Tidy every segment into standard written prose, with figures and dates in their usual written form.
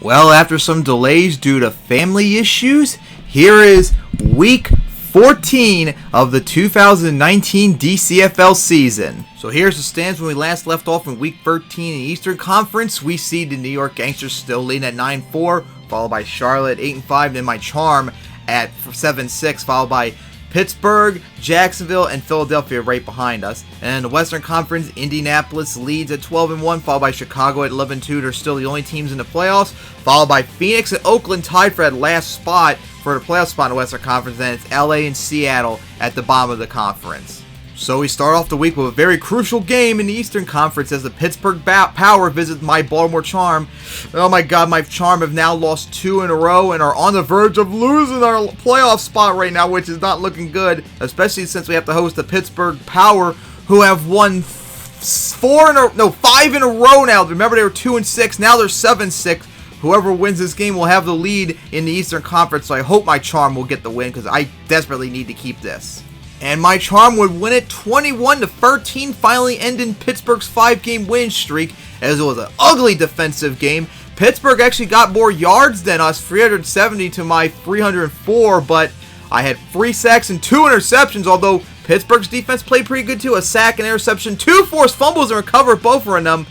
Well, after some delays due to family issues, here is week 14 of the 2019 DCFL season. So here's the stands when we last left off in week 13 in the Eastern Conference. We see the New York Gangsters still leading at 9-4, followed by Charlotte 8-5, then my Charm at 7-6, followed by Pittsburgh, Jacksonville, and Philadelphia right behind us. And in the Western Conference, Indianapolis leads at 12-1, followed by Chicago at 11-2. They're still the only teams in the playoffs, followed by Phoenix and Oakland tied for that last spot for the playoff spot in the Western Conference. Then it's LA and Seattle at the bottom of the conference. So we start off the week with a very crucial game in the Eastern Conference as the Pittsburgh Power visits my Baltimore Charm. Oh my god, my Charm have now lost 2 in a row and are on the verge of losing our playoff spot right now, which is not looking good, especially since we have to host the Pittsburgh Power, who have won 5 in a row now. Remember, they were 2-6, now they're 7-6. Whoever wins this game will have the lead in the Eastern Conference, so I hope my Charm will get the win because I desperately need to keep this. And my Charm would win it 21-13, finally ending Pittsburgh's 5-game win streak, as it was an ugly defensive game. Pittsburgh actually got more yards than us, 370 to my 304, but I had 3 sacks and 2 interceptions, although Pittsburgh's defense played pretty good too. A sack and interception, 2 forced fumbles and recovered both of them,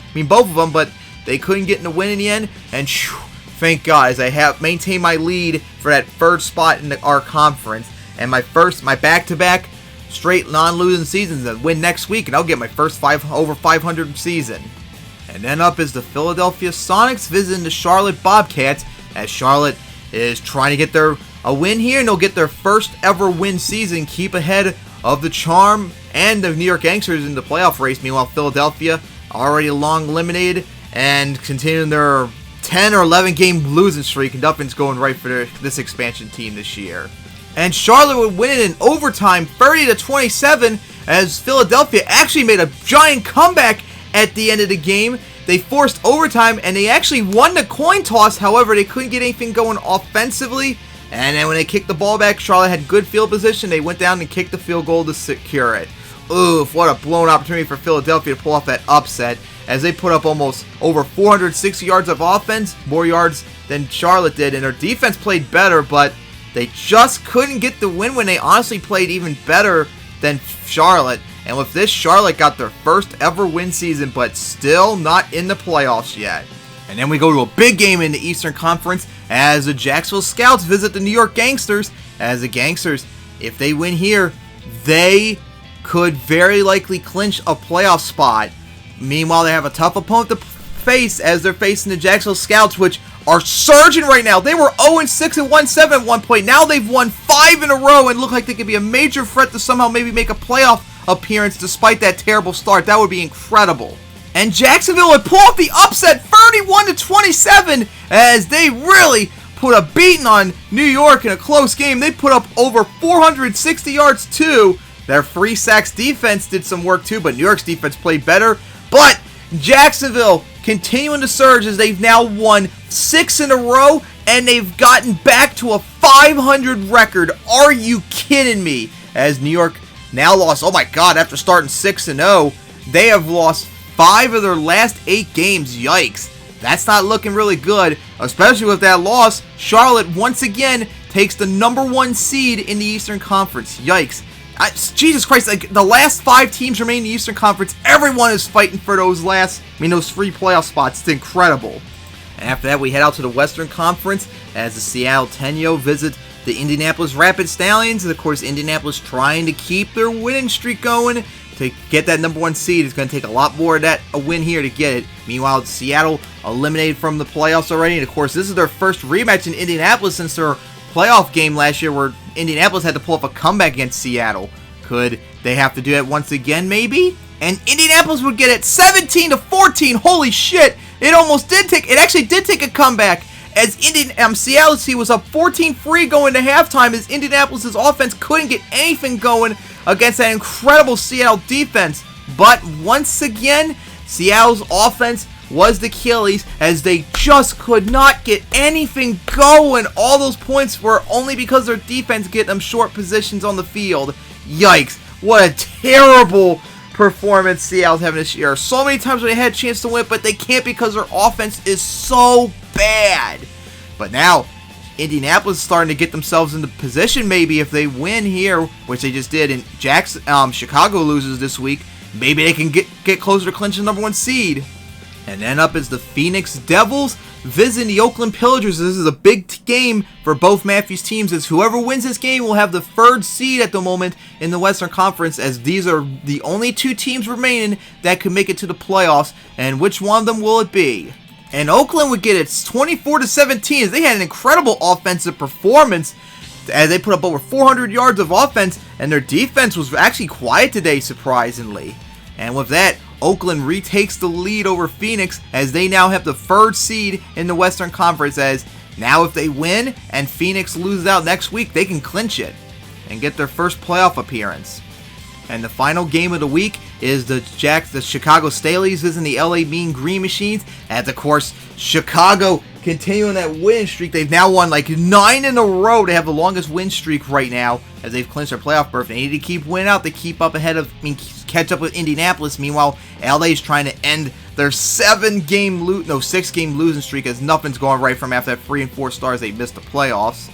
but they couldn't get in the win in the end, and thank God, as I have maintained my lead for that third spot in our conference, and my back-to-back straight non-losing seasons and win next week, and I'll get my first over 500 season. And then up is the Philadelphia Sonics visiting the Charlotte Bobcats, as Charlotte is trying to get a win here, and they'll get their first ever win season, keep ahead of the Charm and the New York Gangsters in the playoff race. Meanwhile, Philadelphia already long eliminated and continuing their 10 or 11 game losing streak, and nothing's going right for this expansion team this year. And Charlotte would win it in overtime, 30-27, as Philadelphia actually made a giant comeback at the end of the game. They forced overtime, and they actually won the coin toss. However, they couldn't get anything going offensively. And then when they kicked the ball back, Charlotte had good field position. They went down and kicked the field goal to secure it. Oof, what a blown opportunity for Philadelphia to pull off that upset, as they put up almost over 460 yards of offense, more yards than Charlotte did. And their defense played better, but they just couldn't get the win when they honestly played even better than Charlotte. And with this, Charlotte got their first ever win season, but still not in the playoffs yet. And then we go to a big game in the Eastern Conference as the Jacksonville Scouts visit the New York Gangsters. As the Gangsters, if they win here, they could very likely clinch a playoff spot. Meanwhile, they have a tough opponent to face as they're facing the Jacksonville Scouts, which are surging right now. They were 0-6 and 1-7 at one point. Now they've won 5 in a row and look like they could be a major threat to somehow maybe make a playoff appearance despite that terrible start. That would be incredible. And Jacksonville would pull off the upset 31-27 as they really put a beating on New York in a close game. They put up over 460 yards too. Their 3 sacks defense did some work too, but New York's defense played better. But Jacksonville continuing to surge as they've now won 6 in a row and they've gotten back to a 500 record. Are you kidding me? As New York now lost, oh my god, after starting 6-0, they have lost 5 of their last 8 games. Yikes. That's not looking really good, especially with that loss. Charlotte once again takes the #1 seed in the Eastern Conference. Yikes. Jesus Christ, like the last 5 teams remain in the Eastern Conference. Everyone is fighting for those 3 playoff spots. It's incredible. And after that, we head out to the Western Conference as the Seattle Tenyo visit the Indianapolis Rapid Stallions. And of course, Indianapolis trying to keep their winning streak going. To get that #1 seed, it's going to take a lot more of a win here to get it. Meanwhile, Seattle eliminated from the playoffs already. And of course, this is their first rematch in Indianapolis since their playoff game last year where Indianapolis had to pull off a comeback against Seattle. Could they have to do it once again, maybe? And Indianapolis would get it 17-14. Holy shit! It actually did take a comeback as Seattle was up 14-3 going to halftime as Indianapolis' offense couldn't get anything going against that incredible Seattle defense. But once again, Seattle's offense was the Achilles as they just could not get anything going. All those points were only because their defense get them short positions on the field. Yikes. What a terrible performance Seattle's having this year. So many times when they had a chance to win, but they can't because their offense is so bad. But now, Indianapolis is starting to get themselves into position maybe if they win here, which they just did, and Chicago loses this week, maybe they can get closer to clinching the #1 seed. And then up is the Phoenix Devils visiting the Oakland Pillagers. This is a big game for both Matthews teams, as whoever wins this game will have the 3rd seed at the moment in the Western Conference, as these are the only 2 teams remaining that could make it to the playoffs. And which one of them will it be? And Oakland would get it 24-17 as they had an incredible offensive performance as they put up over 400 yards of offense, and their defense was actually quiet today, surprisingly. And with that, Oakland retakes the lead over Phoenix as they now have the 3rd seed in the Western Conference, as now if they win and Phoenix loses out next week, they can clinch it and get their first playoff appearance. And the final game of the week is the Chicago Staleys visiting the LA Mean Green Machines, as of course Chicago continuing that win streak. They've now won like 9 in a row. They have the longest win streak right now as they've clinched their playoff berth. They need to keep winning out to keep up catch up with Indianapolis. Meanwhile, LA is trying to end their 6-game losing streak, as nothing's going right from after that 3 and 4 stars they missed the playoffs.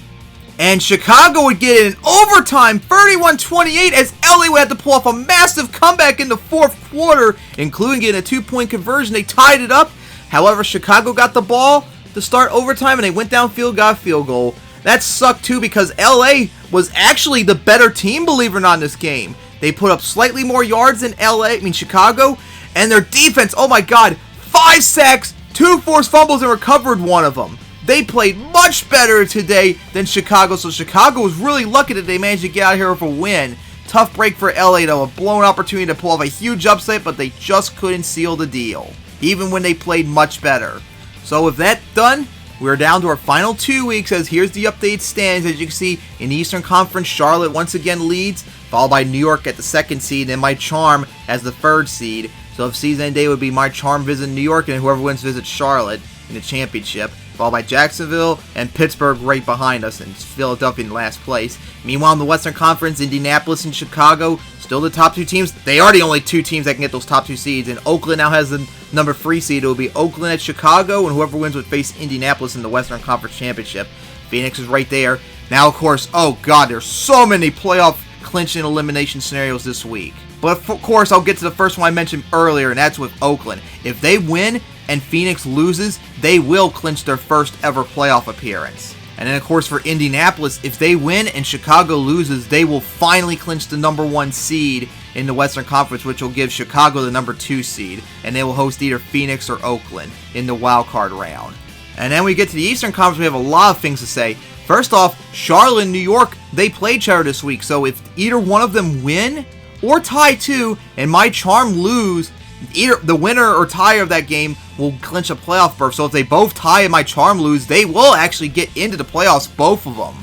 And Chicago would get it in overtime, 31-28, as LA would have to pull off a massive comeback in the 4th quarter, including getting a 2-point conversion. They tied it up. However, Chicago got the ball to start overtime, and they went downfield, got a field goal. That sucked too, because LA was actually the better team, believe it or not, in this game. They put up slightly more yards than Chicago, and their defense, oh my god, 5 sacks, 2 forced fumbles, and recovered one of them. They played much better today than Chicago, so Chicago was really lucky that they managed to get out here with a win. Tough break for LA, though, a blown opportunity to pull off a huge upset, but they just couldn't seal the deal, even when they played much better. So with that done, we're down to our final 2 weeks, as here's the updated standings. As you can see, in the Eastern Conference, Charlotte once again leads, followed by New York at the 2nd seed, and my Charm as the 3rd seed. So if season day would be my Charm visiting New York, and whoever wins visits Charlotte in the championship, followed by Jacksonville and Pittsburgh right behind us, and Philadelphia in last place. Meanwhile, in the Western Conference, Indianapolis and Chicago, still the top 2 teams. They are the only 2 teams that can get those top 2 seeds, and Oakland now has the number 3 seed. It will be Oakland at Chicago, and whoever wins would face Indianapolis in the Western Conference Championship. Phoenix is right there. Now, of course, oh god, there's so many playoff clinch and elimination scenarios this week. But of course, I'll get to the first one I mentioned earlier, and that's with Oakland. If they win and Phoenix loses, they will clinch their first ever playoff appearance. And then of course for Indianapolis, if they win and Chicago loses, they will finally clinch the number 1 seed in the Western Conference, which will give Chicago the number 2 seed, and they will host either Phoenix or Oakland in the wild card round. And then we get to the Eastern Conference, we have a lot of things to say. First off, Charlotte and New York, they play each other this week, so if either one of them win or tie 2 and my Charm lose, either the winner or tie of that game will clinch a playoff berth. So if they both tie and my Charm lose, they will actually get into the playoffs, both of them.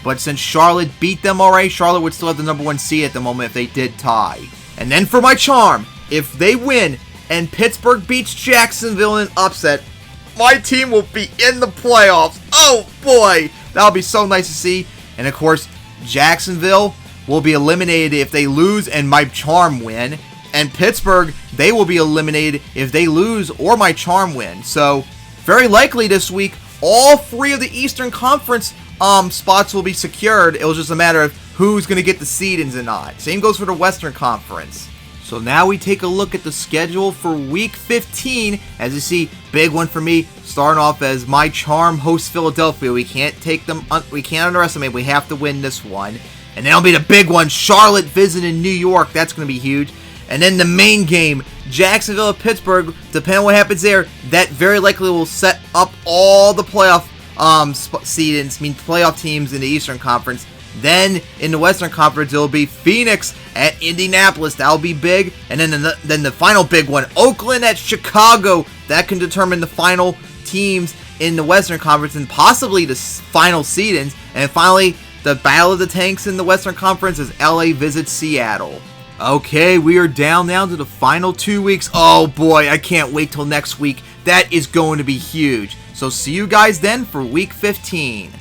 But since Charlotte beat them already, Charlotte would still have the number 1 seed at the moment if they did tie. And then for my Charm, if they win and Pittsburgh beats Jacksonville in an upset, my team will be in the playoffs. Oh boy, that'll be so nice to see. And of course, Jacksonville will be eliminated if they lose and my Charm win. And Pittsburgh, they will be eliminated if they lose or my Charm win. So, very likely this week, all 3 of the Eastern Conference spots will be secured. It was just a matter of who's going to get the seedings and not. Same goes for the Western Conference. So now we take a look at the schedule for Week 15. As you see, big one for me, starting off as my Charm hosts Philadelphia. We can't underestimate. We have to win this one. And then it'll be the big one, Charlotte visiting New York. That's going to be huge. And then the main game, Jacksonville at Pittsburgh, depending on what happens there, that very likely will set up all the playoff seedings, playoff teams in the Eastern Conference. Then in the Western Conference, it'll be Phoenix at Indianapolis. That'll be big. And then the final big one, Oakland at Chicago. That can determine the final teams in the Western Conference and possibly the final seedings. And finally, the Battle of the Tanks in the Western Conference as LA visits Seattle. Okay, we are down now to the final 2 weeks. Oh boy, I can't wait till next week. That is going to be huge. So see you guys then for Week 15.